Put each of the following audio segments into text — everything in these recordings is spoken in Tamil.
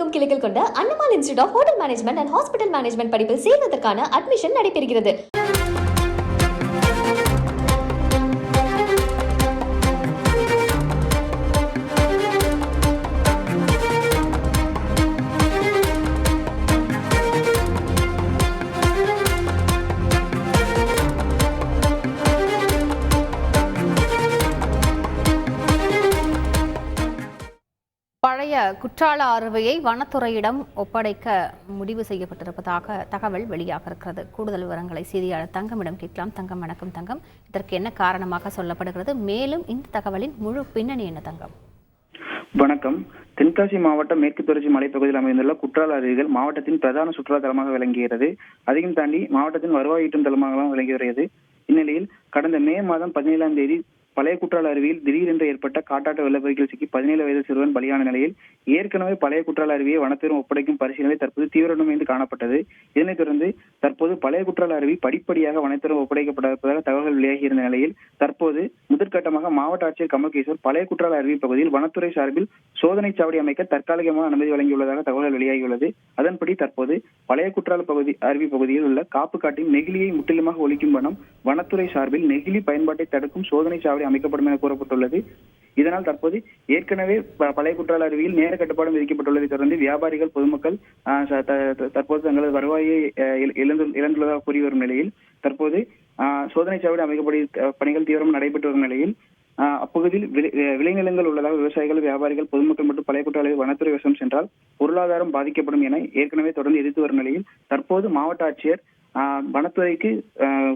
தமிழகமெங்கும் கிளைகள் கொண்ட Annamal institute of hotel management and hospital management படிப்பில் சேர்வதற்கான அட்மிஷன் நடைபெறுகிறது. பழைய குற்றால அருவியை வனத்துறையிடம் ஒப்படைக்க முடிவு செய்யப்பட்டிருப்பதாக தகவல் வெளியாக இருக்கிறது. கூடுதல் விவரங்களை செய்தியாளர் தங்கமிடம் கேட்கலாம். தங்கம், வணக்கம் தங்கம். இதற்கு என்ன காரணமாக சொல்லப்படுகிறது? மேலும் இந்த தகவலின் முழு பின்னணி என்ன தங்கம்? வணக்கம். தென்காசி மாவட்டம் மேற்கு தொடர்ச்சி மலைப்பகுதியில் அமைந்துள்ள குற்றால அருவிகள் மாவட்டத்தின் பிரதான சுற்றுலா தலமாக விளங்குகிறது. அதையும் தாண்டி மாவட்டத்தின் வருவாய் ஈட்டும் தலமாகவும் விளங்கி வருகிறது. இந்நிலையில் கடந்த மே மாதம் 17ஆம் தேதி பழைய குற்றால அருவியில் திடீரென்று ஏற்பட்ட காட்டாற்று வெள்ளப்பெருக்கில் சிக்கி 17 வயது சிறுவன் பலியான நிலையில் ஏற்கனவே பழைய குற்றால அருவியை வனத்துறை ஒப்படைக்கும் பரிசீலனை தற்போது தீவிரமடைந்து காணப்பட்டது. இதனைத் தொடர்ந்து தற்போது பழைய குற்றால அருவி படிப்படியாக வனத்துறை ஒப்படைக்கப்பட்டிருப்பதாக தகவல்கள் வெளியாகி இருந்த நிலையில் தற்போது முதற்கட்டமாக மாவட்ட ஆட்சியர் கமல்கேஸ்வர் பழைய குற்றால அருவி பகுதியில் வனத்துறை சார்பில் சோதனை சாவடி அமைக்க தற்காலிகமாக அனுமதி வழங்கியுள்ளதாக தகவல்கள் வெளியாகியுள்ளது. அதன்படி தற்போது பழைய குற்றால அருவி பகுதியில் உள்ள காப்பு காட்டின் நெகிழியை முற்றிலுமாக ஒழிக்கும் வண்ணம் வனத்துறை சார்பில் நெகிழி பயன்பாட்டை தடுக்கும் சோதனை சாவடி அமைக்கப்படும் என கூறப்பட்டுள்ளது. இதனால் தற்போது ஏற்கனவே பழைய குற்றால அருவியில் நேர கட்டுப்பாடும் விதிக்கப்பட்டுள்ளதை தொடர்ந்து வியாபாரிகள், பொதுமக்கள் தற்போது தங்களது வருவாயை இழந்துள்ளதாக கூறி வரும் நிலையில் தற்போது சோதனை சாவடி அமைக்கப்படும் பணிகள் தீவிரம் நடைபெற்று வரும் நிலையில் அப்பகுதியில் விளைநிலங்கள் உள்ளதாக விவசாயிகள், வியாபாரிகள், பொதுமக்கள் மற்றும் பழைய குற்றால வனத்துறை வசம் சென்றால் பொருளாதாரம் பாதிக்கப்படும் என ஏற்கனவே தொடர்ந்து எதிர்த்து வரும் நிலையில் தற்போது மாவட்ட ஆட்சியர் வனத்துறைக்கு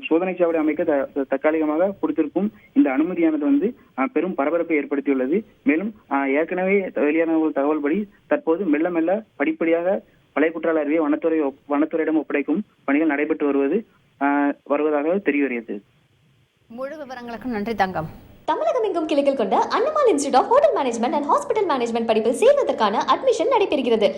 சோதனை சாவடி அமைக்க தற்காலிகமாக கொடுத்திருக்கும் இந்த அனுமதியானது பெரும் பரபரப்பை ஏற்படுத்தியுள்ளது. மேலும் ஏற்கனவே வெளியான ஒரு தகவல்படி தற்போது மெல்ல மெல்ல படிப்படியாக பழைய குற்றால அருவியை வனத்துறையிடம் ஒப்படைக்கும் பணிகள் நடைபெற்று வருவதாக தெரிய வருகிறது. முழு விவரங்களுக்கும் நன்றி தங்கம். தமிழகமெங்கும் கிளைகள் கொண்ட Annamal institute of hotel management and hospital management படிப்பில் சேர்வதற்கான அட்மிஷன் நடைபெறுகிறது.